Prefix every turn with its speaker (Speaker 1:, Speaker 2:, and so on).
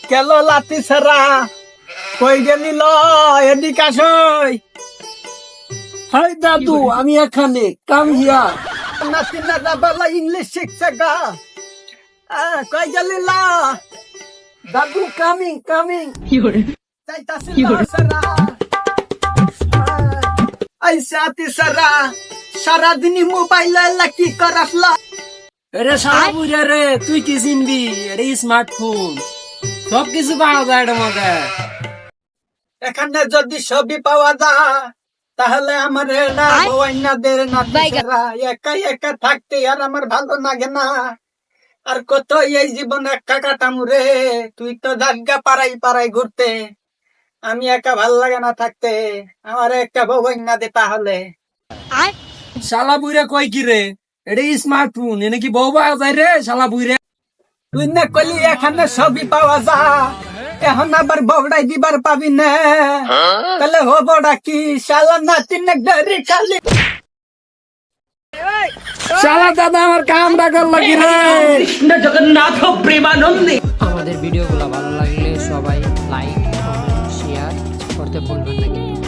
Speaker 1: কেল লাতি সারা কই গেলি ল এদিক আসই।
Speaker 2: হাই দাদু, আমি এখানে, কাম হিয়ার।
Speaker 1: নাতি না বালা ইংলিশ শিখছে গা। কই গেলি ল
Speaker 2: দাদু কামিং কামিং।
Speaker 1: যাইতাছি ল সারা। আইসা আতি সারা সারাদিনই মোবাইলে কি করাস ল?
Speaker 2: আরে শালা বুঝা রে, তুই কি চিনবি? এটা স্মার্টফোন, সব কিছু পাওয়া যায় এটার মধ্যে।
Speaker 1: এখানে যদি ছবি পাওয়া যায় তাহলে আমার বউয়াইনাদের নাতিরা একা একা থাকতে আর আমার ভালো লাগে না। আর কত এই জীবন একা কাটামু রে। তুই তো জায়গা পাড়াই পাড়াই ঘুরতে, আমি একা ভাল লাগে না থাকতে। আমার একটা বউয়াইনা দে তাহলে।
Speaker 2: শালা বুইরা কই কি রে? এটা স্মার্টফোন, এনে কি বউ পাওয়া যায় রে শালা বুইরা?
Speaker 1: তুই না কলি এখানে ছবি পাওয়া যায়, এখন আবার বউড়াই দিবার পাবি না। তাহলে হবটা কি? শালা নাতি না ডরি খালি।
Speaker 2: শালা দাদা আমার কামটা করলো কি রে?
Speaker 3: জগন্নাথ প্রেমানন্দে।
Speaker 4: আমাদের ভিডিওগুলো ভালো লাগলে সবাই লাইক, কমেন্ট, শেয়ার করতে ভুলবেন না কিন্তু।